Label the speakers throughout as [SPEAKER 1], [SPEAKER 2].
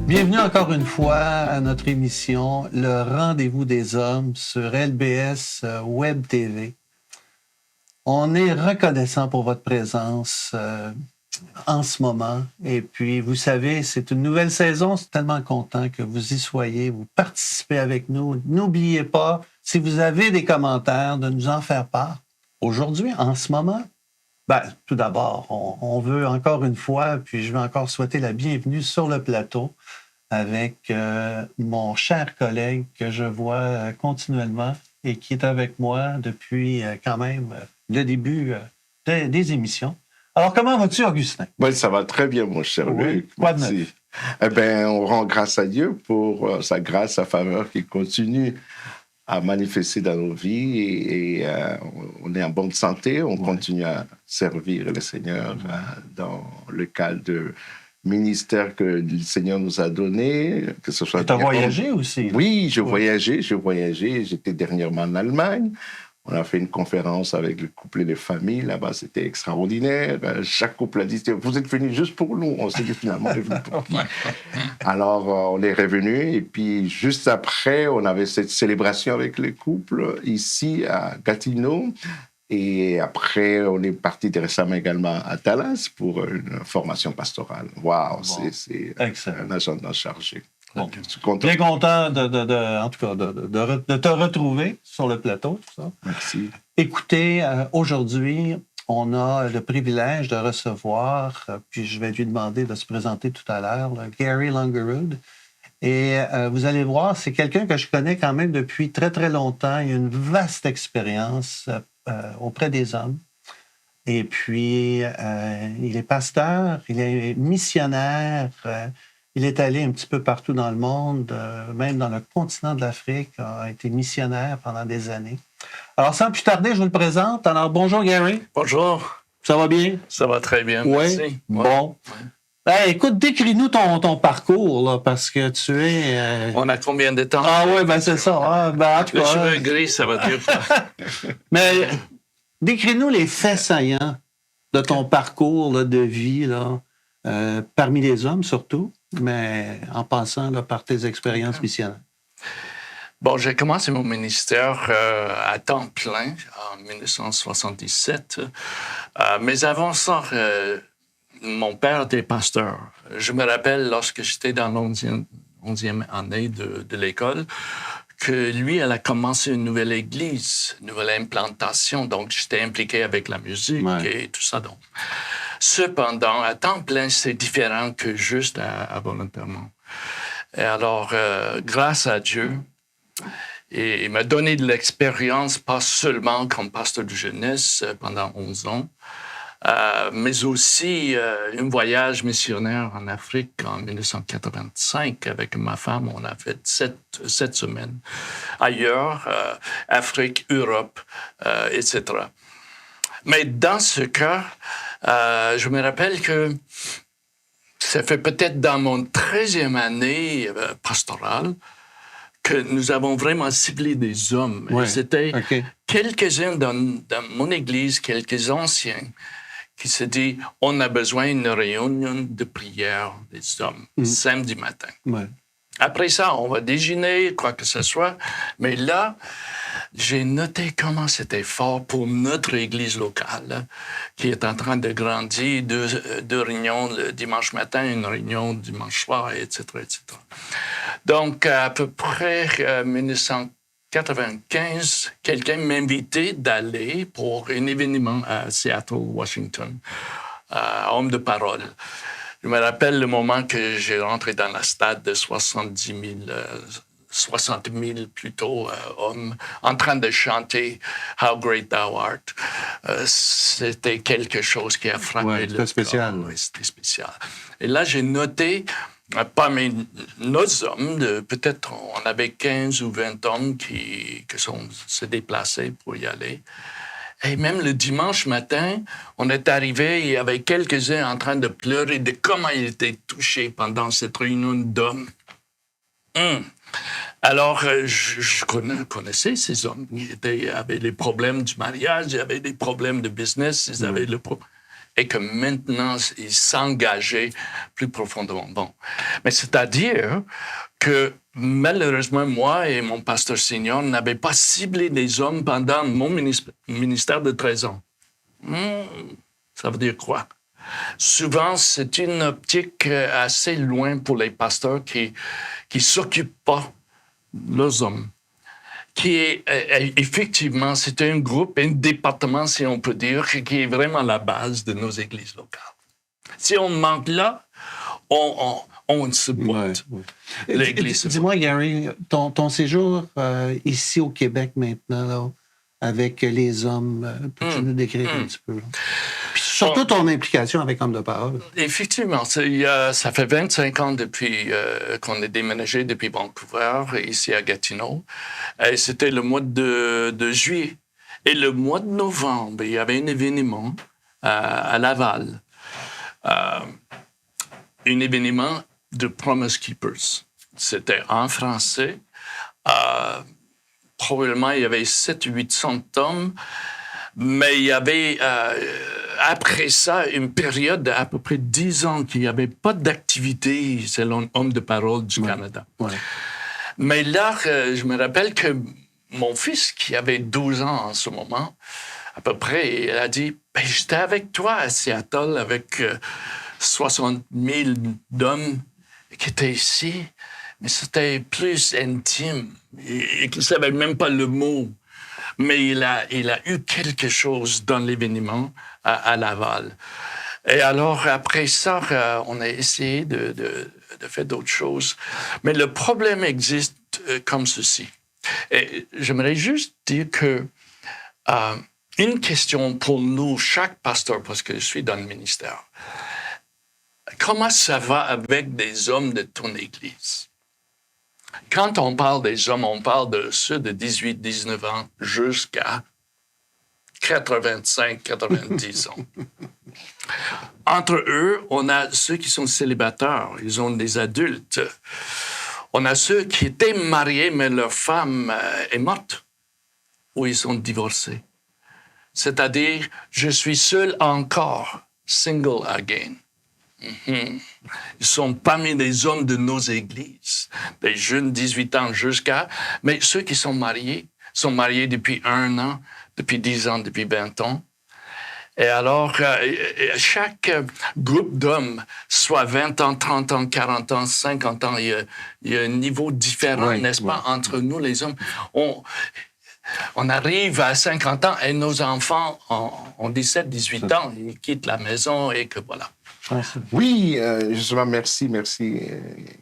[SPEAKER 1] Bienvenue encore une fois à notre émission Le Rendez-vous des Hommes sur LBS Web TV. On est reconnaissant pour votre présence en ce moment. Et puis, vous savez, c'est une nouvelle saison. Je suis tellement content que vous y soyez. Vous participez avec nous. N'oubliez pas, si vous avez des commentaires, de nous en faire part. Aujourd'hui, en ce moment, tout d'abord, on veut encore une fois, puis je veux encore souhaiter la bienvenue sur le plateau avec mon cher collègue que je vois continuellement et qui est avec moi depuis quand même le début des émissions. Alors, comment vas-tu, Augustin?
[SPEAKER 2] Oui, ça va très bien, mon cher Luc.
[SPEAKER 1] Quoi de neuf?
[SPEAKER 2] Eh bien, on rend grâce à Dieu pour sa grâce, sa faveur qui continue à manifester dans nos vies et on est en bonne santé, on continue à servir le Seigneur dans le cadre de ministère que le Seigneur nous a donné, que ce soit...
[SPEAKER 1] Tu as voyagé aussi? Là.
[SPEAKER 2] Oui, j'ai voyagé. J'étais dernièrement en Allemagne. On a fait une conférence avec le couple et les familles. Là-bas, c'était extraordinaire. Chaque couple a dit, vous êtes venus juste pour nous. On s'est dit, finalement, on est venus pour qui? Alors, on est revenus. Et puis, juste après, on avait cette célébration avec les couples ici à Gatineau. Et après, on est parti récemment également à Dallas pour une formation pastorale. Waouh, c'est un agenda chargé.
[SPEAKER 1] Bon. Je suis content. Bien content, en tout cas, de te retrouver sur le plateau. Tout ça.
[SPEAKER 2] Merci.
[SPEAKER 1] Écoutez, aujourd'hui, on a le privilège de recevoir, puis je vais lui demander de se présenter tout à l'heure, Gary Langerud. Et vous allez voir, c'est quelqu'un que je connais quand même depuis très, très longtemps. Il a une vaste expérience auprès des hommes. Et puis, il est pasteur, il est missionnaire, il est allé un petit peu partout dans le monde, même dans le continent de l'Afrique, a été missionnaire pendant des années. Alors, sans plus tarder, je vous le présente. Alors, bonjour Gary.
[SPEAKER 3] Bonjour.
[SPEAKER 1] Ça va bien?
[SPEAKER 3] Ça va très bien,
[SPEAKER 1] oui.
[SPEAKER 3] Merci.
[SPEAKER 1] Bon. Ouais. Hey, écoute, décris-nous ton parcours, là, parce que tu es...
[SPEAKER 3] On a combien de temps?
[SPEAKER 1] Ah oui, c'est ça. En tout
[SPEAKER 3] cas,
[SPEAKER 1] le
[SPEAKER 3] cheveu gris, ça va dire quoi?
[SPEAKER 1] Mais décris-nous les faits saillants de ton parcours là, de vie, là, parmi les hommes surtout, mais en passant là, par tes expériences missionnaires.
[SPEAKER 3] Bon, j'ai commencé mon ministère à temps plein en 1977. Mais avant ça, mon père était pasteur. Je me rappelle lorsque j'étais dans l'11e année de l'école, que lui, elle a commencé une nouvelle église, une nouvelle implantation. Donc, j'étais impliqué avec la musique et tout ça. Donc. Cependant, à temps plein, c'est différent que juste à volontairement. Et alors, grâce à Dieu, et il m'a donné de l'expérience, pas seulement comme pasteur de jeunesse pendant 11 ans, mais aussi un voyage missionnaire en Afrique en 1985 avec ma femme. On a fait 7 semaines ailleurs, Afrique, Europe, etc. Mais dans ce cas, je me rappelle que ça fait peut-être dans mon 13e année pastorale que nous avons vraiment ciblé des hommes.
[SPEAKER 1] Ouais,
[SPEAKER 3] et c'était quelques-uns dans mon église, quelques anciens, qui se dit, on a besoin d'une réunion de prière des hommes, samedi matin.
[SPEAKER 1] Ouais.
[SPEAKER 3] Après ça, on va déjeuner, quoi que ce soit. Mais là, j'ai noté comment c'était fort pour notre église locale, qui est en train de grandir, deux réunions le dimanche matin, une réunion le dimanche soir, etc., etc. Donc, à peu près 1995, quelqu'un m'invitait d'aller pour un événement à Seattle, Washington, homme de parole. Je me rappelle le moment que j'ai rentré dans la stade de 60 000 plutôt hommes en train de chanter How Great Thou Art. C'était quelque chose qui a frappé
[SPEAKER 1] c'était spécial.
[SPEAKER 3] Oui, c'était spécial. Et là, j'ai noté parmi nos hommes, peut-être on avait 15 ou 20 hommes qui se déplaçaient pour y aller. Et même le dimanche matin, on est arrivé, il y avait quelques-uns en train de pleurer de comment ils étaient touchés pendant cette réunion d'hommes. Alors, je connaissais ces hommes. Ils avaient des problèmes du mariage, ils avaient des problèmes de business, ils avaient le problème. et que maintenant, il s'engageait plus profondément. Bon. Mais c'est-à-dire que malheureusement, moi et mon pasteur senior n'avaient pas ciblé les hommes pendant mon ministère de 13 ans. Ça veut dire quoi? Souvent, c'est une optique assez loin pour les pasteurs qui s'occupent pas de leurs hommes. Qui est, effectivement, c'est un groupe, un département, si on peut dire, qui est vraiment la base de nos églises locales. Si on manque là, on se boite.
[SPEAKER 1] Ouais.
[SPEAKER 3] L'église.
[SPEAKER 1] Dis-moi, Gary, ton séjour ici au Québec maintenant, là, avec les hommes, peux-tu nous décrire un petit peu? Là? Puis surtout ton implication avec Homme de Parole.
[SPEAKER 3] Effectivement, ça fait 25 ans depuis qu'on est déménagé depuis Vancouver, ici à Gatineau. Et c'était le mois de juillet. Et le mois de novembre, il y avait un événement à Laval. Un événement de Promise Keepers. C'était en français. Probablement, il y avait 700-800 hommes. Mais il y avait, après ça, une période d'à peu près 10 ans qu'il n'y avait pas d'activité selon Homme de Parole du Canada.
[SPEAKER 1] Ouais.
[SPEAKER 3] Mais là, je me rappelle que mon fils, qui avait 12 ans en ce moment, à peu près, il a dit « J'étais avec toi à Seattle avec 60 000 d'hommes qui étaient ici, mais c'était plus intime. Et qui ne savait même pas le mot. » Mais il a eu quelque chose dans l'événement à Laval. Et alors, après ça, on a essayé de faire d'autres choses. Mais le problème existe comme ceci. Et j'aimerais juste dire que une question pour nous, chaque pasteur, parce que je suis dans le ministère, comment ça va avec des hommes de ton Église? Quand on parle des hommes, on parle de ceux de 18-19 ans jusqu'à 85-90 ans. Entre eux, on a ceux qui sont célibataires, ils ont des adultes. On a ceux qui étaient mariés, mais leur femme est morte, ou ils sont divorcés. C'est-à-dire, je suis seul encore, single again. Mm-hmm. Ils sont parmi les hommes de nos églises, des jeunes 18 ans jusqu'à... Mais ceux qui sont mariés depuis 1 an, depuis 10 ans, depuis 20 ans. Et alors, chaque groupe d'hommes, soit 20 ans, 30 ans, 40 ans, 50 ans, il y a un niveau différent, n'est-ce pas, entre nous les hommes. On arrive à 50 ans et nos enfants ont 17, 18 ans, ils quittent la maison et que voilà.
[SPEAKER 2] Oui, justement, merci,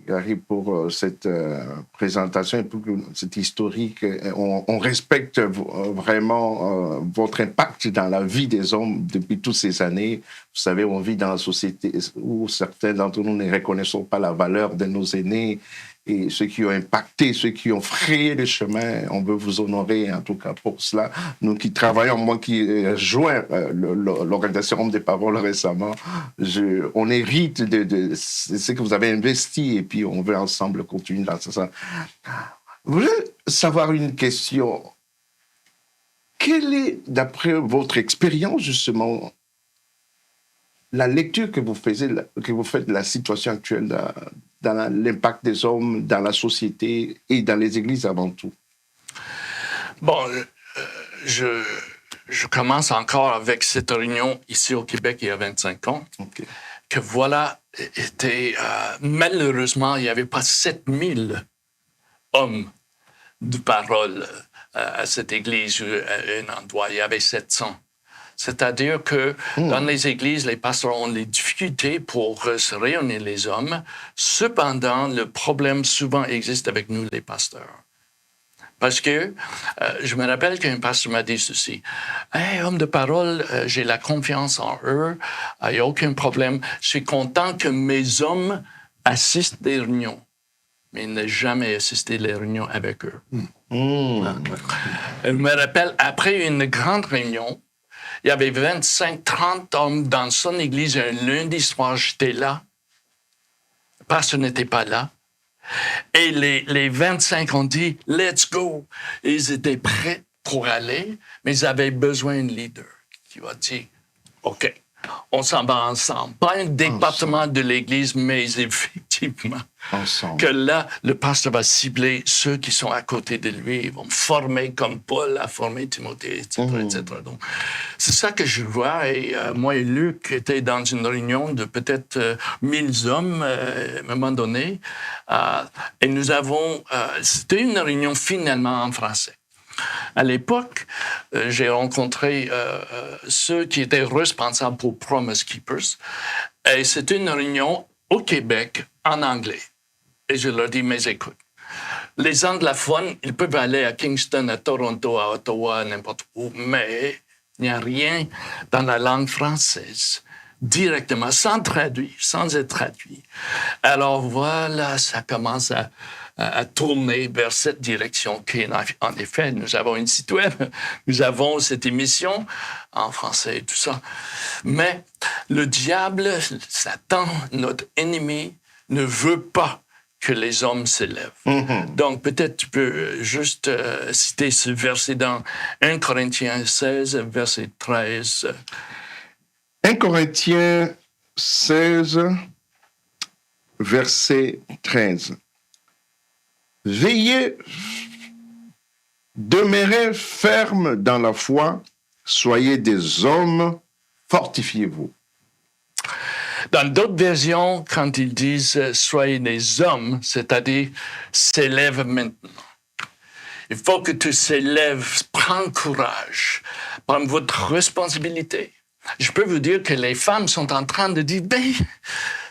[SPEAKER 2] Gary, pour cette présentation et pour cette historique. On respecte vraiment votre impact dans la vie des hommes depuis toutes ces années. Vous savez, on vit dans une société où certains d'entre nous ne reconnaissent pas la valeur de nos aînés. Et ceux qui ont impacté, ceux qui ont frayé le chemin, on veut vous honorer en tout cas pour cela. Nous qui travaillons, moi qui ai joint l'organisation Homme des Paroles récemment, on hérite de ce que vous avez investi et puis on veut ensemble continuer dans ça. Je voulais savoir une question. Quelle est, d'après votre expérience justement, la lecture que vous faites de la situation actuelle dans l'impact des hommes, dans la société et dans les églises avant tout?
[SPEAKER 3] Bon, je commence encore avec cette réunion ici au Québec il y a 25 ans.
[SPEAKER 2] Okay.
[SPEAKER 3] Que voilà, malheureusement, il n'y avait pas 7000 hommes de parole à cette église, à un endroit. Il y avait 700. C'est-à-dire que dans les églises, les pasteurs ont des difficultés pour se réunir les hommes. Cependant, le problème souvent existe avec nous, les pasteurs. Parce que je me rappelle qu'un pasteur m'a dit ceci. « Hey, homme de parole, j'ai la confiance en eux, il n'y a aucun problème. Je suis content que mes hommes assistent des réunions. » Mais il n'a jamais assisté les réunions avec eux. Je me rappelle, après une grande réunion, il y avait 25-30 hommes dans son église. Un lundi soir, j'étais là. Le pasteur n'était pas là. Et les 25 ont dit « Let's go ». Ils étaient prêts pour aller, mais ils avaient besoin d'un leader qui va dire « OK, on s'en va ensemble. Pas un département de l'Église, mais effectivement,
[SPEAKER 2] Ensemble.
[SPEAKER 3] que là, le pasteur va cibler ceux qui sont à côté de lui. Ils vont me former comme Paul a formé Timothée, etc., etc. Donc, c'est ça que je vois. Et moi et Luc étaient dans une réunion de peut-être 1000 hommes à un moment donné. Et nous avons... c'était une réunion finalement en français. À l'époque, j'ai rencontré ceux qui étaient responsables pour Promise Keepers. Et c'était une réunion au Québec en anglais. Et je leur dis, mais écoute, les anglophones, ils peuvent aller à Kingston, à Toronto, à Ottawa, n'importe où, mais il n'y a rien dans la langue française directement, sans traduire, sans être traduit. Alors voilà, ça commence à tourner vers cette direction qu'en effet, nous avons une site web, nous avons cette émission en français et tout ça. Mais le diable, Satan, notre ennemi, ne veut pas que les hommes s'élèvent. Donc, peut-être tu peux juste citer ce verset dans 1 Corinthiens 16, verset 13.
[SPEAKER 2] 1 Corinthiens 16, verset 13. Veillez, demeurez fermes dans la foi, soyez des hommes, fortifiez-vous.
[SPEAKER 3] Dans d'autres versions, quand ils disent « soyez des hommes », c'est-à-dire « s'élève maintenant ». Il faut que tu s'élèves, prends courage, prends votre responsabilité. Je peux vous dire que les femmes sont en train de dire « ben,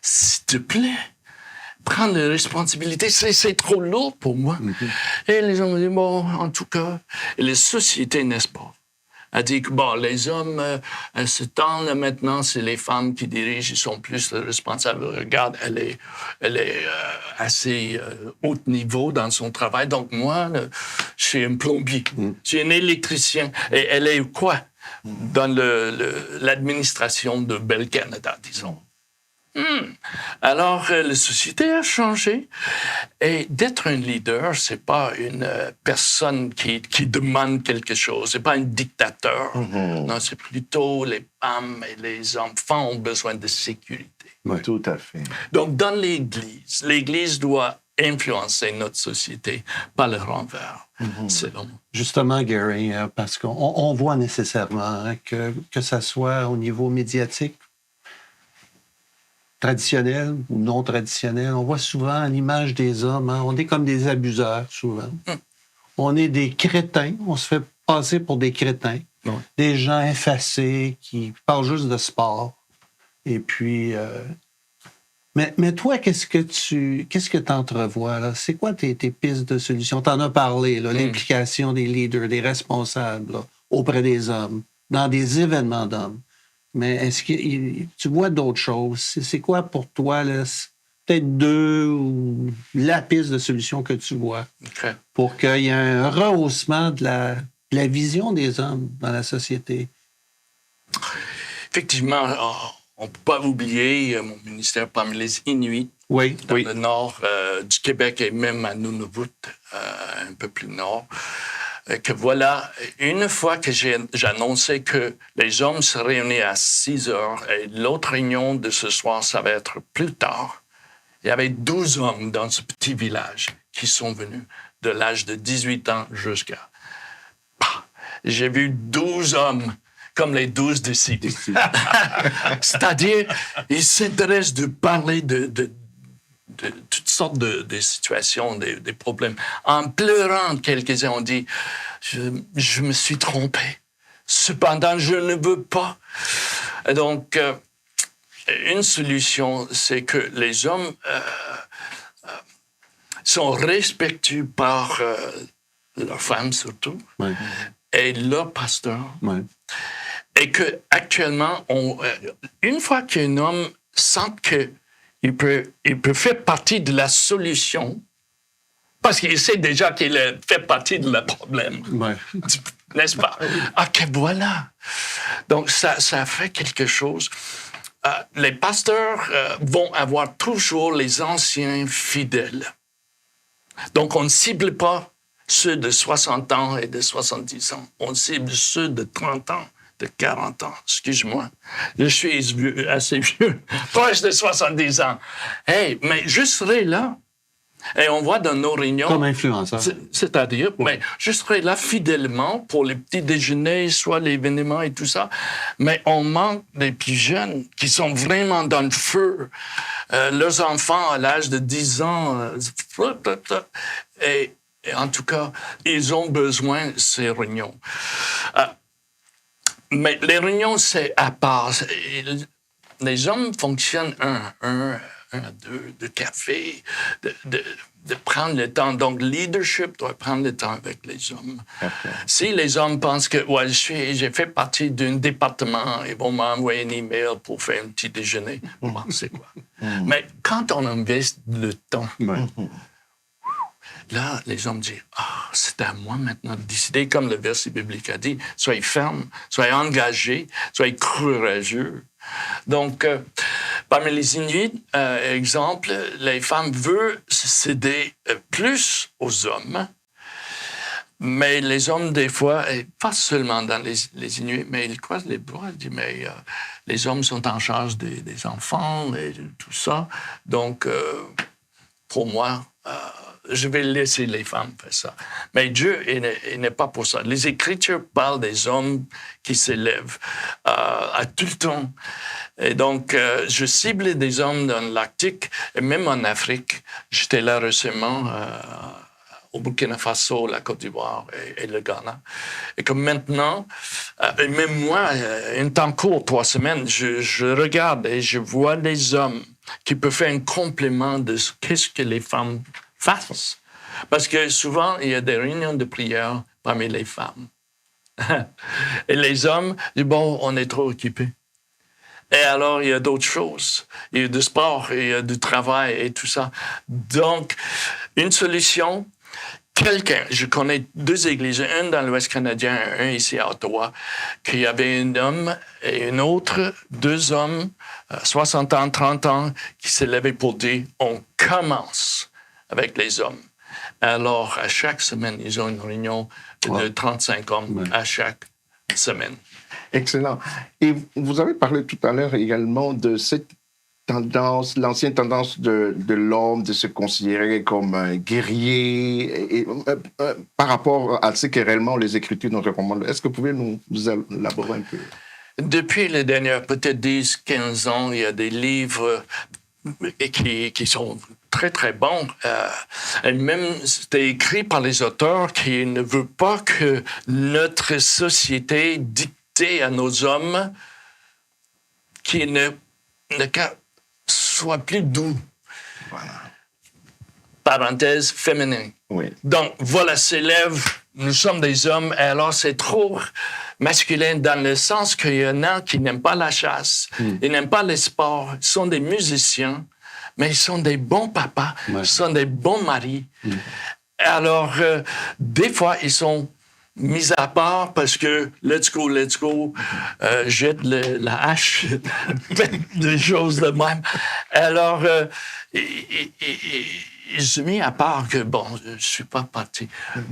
[SPEAKER 3] s'il te plaît, prends la responsabilité, c'est trop lourd pour moi. Et les hommes disent « bon, en tout cas », et les sociétés, n'est-ce pas, a dit que bon, les hommes, à ce temps-là, maintenant, c'est les femmes qui dirigent, ils sont plus responsables. Regarde, elle est assez haut niveau dans son travail. Donc moi, là, je suis un plombier, je suis un électricien. Et elle est quoi? Dans l'administration de Bell Canada, disons. Alors, la société a changé. Et d'être un leader, c'est pas une personne qui demande quelque chose. C'est pas un dictateur. Non, c'est plutôt les femmes et les enfants ont besoin de sécurité.
[SPEAKER 2] Oui. Tout à fait.
[SPEAKER 3] Donc, dans l'Église doit influencer notre société par le renvers. Selon moi.
[SPEAKER 1] Justement, Gary, parce qu'on voit nécessairement que ça soit au niveau médiatique, traditionnel ou non traditionnel, on voit souvent l'image des hommes, hein, on est comme des abuseurs souvent. On est des crétins, on se fait passer pour des crétins, des gens effacés qui parlent juste de sport. Et puis, mais toi, qu'est-ce que tu entrevois là? C'est quoi tes pistes de solution? Tu en as parlé, là, l'implication des leaders, des responsables là, auprès des hommes, dans des événements d'hommes. Mais est-ce que tu vois d'autres choses? C'est quoi pour toi, là, peut-être deux ou la piste de solution que tu vois pour qu'il y ait un rehaussement de la vision des hommes dans la société?
[SPEAKER 3] Effectivement, on ne peut pas oublier mon ministère parmi les Inuits dans le nord du Québec et même à Nunavut, un peu plus nord. Que voilà, une fois que j'ai annoncé que les hommes se réunissaient à 6 heures et l'autre réunion de ce soir, ça va être plus tard, il y avait 12 hommes dans ce petit village qui sont venus de l'âge de 18 ans jusqu'à... J'ai vu 12 hommes comme les 12 disciples. C'est-à-dire, ils s'intéressent de parler de toutes sortes de situations, des problèmes. En pleurant, quelques-uns ont dit « Je me suis trompé. Cependant, je ne veux pas. » Donc, une solution, c'est que les hommes sont respectueux par leurs femmes, surtout, et leur pasteur. Et qu'actuellement, une fois qu'un homme sent que il peut faire partie de la solution parce qu'il sait déjà qu'il fait partie de le problème. N'est-ce pas? OK, voilà. Donc, ça fait quelque chose. Les pasteurs vont avoir toujours les anciens fidèles. Donc, on ne cible pas ceux de 60 ans et de 70 ans. On cible ceux de 30 ans, de 40 ans. Excuse-moi. Je suis assez vieux, proche de 70 ans. Hey, mais je serai là. Et on voit dans nos réunions...
[SPEAKER 1] Comme influenceur.
[SPEAKER 3] C'est-à-dire, mais je serai là fidèlement pour les petits déjeuners, soit les événements et tout ça. Mais on manque des plus jeunes qui sont vraiment dans le feu. Leurs enfants à l'âge de 10 ans... Et en tout cas, ils ont besoin de ces réunions. Mais les réunions, c'est à part. Les hommes fonctionnent à deux, de café, de prendre le temps. Donc, le leadership doit prendre le temps avec les hommes. Okay. Si les hommes pensent que j'ai fait partie d'un département, ils vont m'envoyer un email pour faire un petit déjeuner. Bon, c'est quoi? Mais quand on investit le temps, là, les hommes disent, c'est à moi maintenant de décider, comme le verset biblique a dit, soyez fermes, soyez engagés, soyez courageux. Donc, parmi les Inuits, exemple, les femmes veulent se céder plus aux hommes, mais les hommes, des fois, et pas seulement dans les Inuits, mais ils croisent les bras, ils disent, mais les hommes sont en charge des enfants et tout ça. Donc, pour moi, je vais laisser les femmes faire ça. Mais Dieu, il n'est pas pour ça. Les Écritures parlent des hommes qui s'élèvent à tout le temps. Et donc, je ciblais des hommes dans l'Arctique et même en Afrique. J'étais là récemment au Burkina Faso, la Côte d'Ivoire et le Ghana. Et comme maintenant, et même moi, un temps court, 3 semaines, je regarde et je vois les hommes qui peuvent faire un complément de qu'est-ce que les femmes fassent. Parce que souvent, il y a des réunions de prière parmi les femmes. Et les hommes disent, bon, on est trop occupés. Et alors, il y a d'autres choses. Il y a du sport, il y a du travail et tout ça. Donc, une solution, je connais 2 églises, une dans l'Ouest canadien, un ici à Ottawa, qu'il y avait un homme et une autre, 2 hommes, 60 ans, 30 ans, qui s'est levé pour dire, on commence avec les hommes. Alors, à chaque semaine, ils ont une réunion de 35 hommes à chaque semaine.
[SPEAKER 2] Excellent. Et vous avez parlé tout à l'heure également de cette tendance, l'ancienne tendance de l'homme de se considérer comme un guerrier par rapport à ce que réellement les Écritures nous recommandent. Est-ce que vous pouvez nous élaborer un peu?
[SPEAKER 3] Depuis les dernières peut-être 10-15 ans, il y a des livres qui sont très, très bons. Et même, c'était écrit par les auteurs qui ne veulent pas que notre société dicte à nos hommes qui ne soient plus doux. Voilà. Parenthèse, féminin.
[SPEAKER 2] Oui.
[SPEAKER 3] Donc, voilà, s'élève, nous sommes des hommes, et alors c'est trop masculin dans le sens qu'il y en a qui n'aiment pas la chasse, ils n'aiment pas les sports, ils sont des musiciens, mais ils sont des bons papas, ils sont des bons maris. Alors, des fois, ils sont mis à part parce que let's go, jette la hache, des choses de même. Alors, ils se mis à part que, bon, je ne suis pas parti.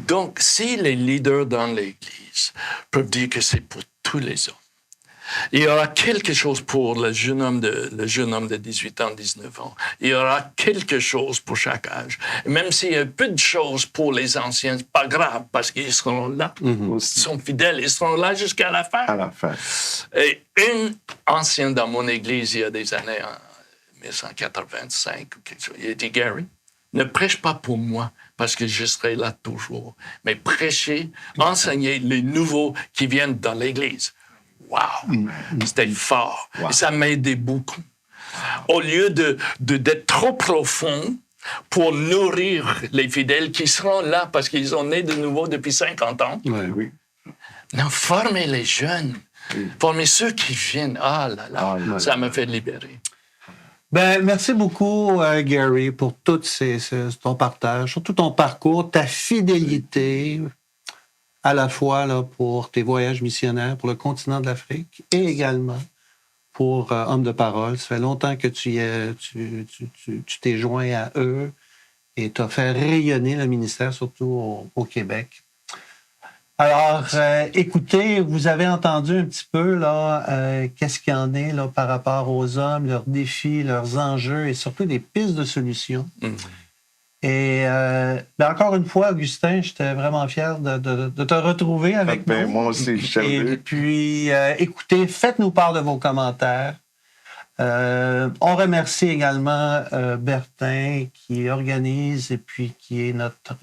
[SPEAKER 3] Donc, si les leaders dans l'Église peuvent dire que c'est pour tous les hommes, il y aura quelque chose pour le jeune homme de 18 ans, 19 ans. Il y aura quelque chose pour chaque âge. Et même s'il y a peu de choses pour les anciens, c'est pas grave, parce qu'ils seront là. Ils sont fidèles, ils seront là jusqu'à la fin.
[SPEAKER 2] À la fin.
[SPEAKER 3] Et une ancienne dans mon église, il y a des années, en 1985 ou quelque chose, il a dit, Gary, ne prêche pas pour moi, parce que je serai là toujours. Mais prêchez, enseignez les nouveaux qui viennent dans l'église. Wow! C'était fort. Wow. Et ça m'a aidé beaucoup. Au lieu d'être trop profond pour nourrir les fidèles qui seront là parce qu'ils sont nés de nouveau depuis 50 ans.
[SPEAKER 2] Oui.
[SPEAKER 3] Non, formez les jeunes. Formez ceux qui viennent. Ah là là, ça m'a fait libérer.
[SPEAKER 1] Ben, merci beaucoup, Gary, pour tout ton partage, surtout ton parcours, ta fidélité, à la fois là, pour tes voyages missionnaires pour le continent de l'Afrique et également pour Homme de Parole. Ça fait longtemps que tu t'es joint à eux et tu as fait rayonner le ministère, surtout au Québec. Alors, écoutez, vous avez entendu un petit peu là, qu'est-ce qu'il y en est là, par rapport aux hommes, leurs défis, leurs enjeux et surtout des pistes de solutions. Et encore une fois, Augustin, j'étais vraiment fier de te retrouver avec nous.
[SPEAKER 2] Moi aussi,
[SPEAKER 1] Et puis, écoutez, faites-nous part de vos commentaires. On remercie également Bertin qui organise et puis qui est notre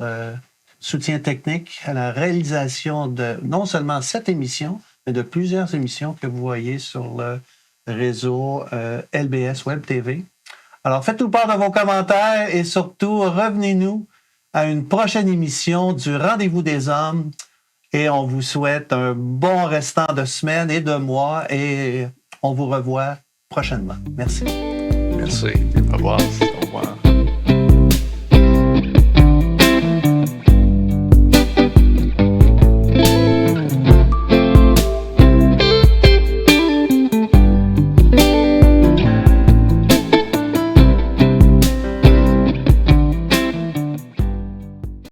[SPEAKER 1] soutien technique à la réalisation de non seulement cette émission, mais de plusieurs émissions que vous voyez sur le réseau LBS Web TV. Alors, faites-nous part de vos commentaires et surtout, revenez-nous à une prochaine émission du Rendez-vous des hommes et on vous souhaite un bon restant de semaine et de mois et on vous revoit prochainement. Merci.
[SPEAKER 3] Merci. Au revoir.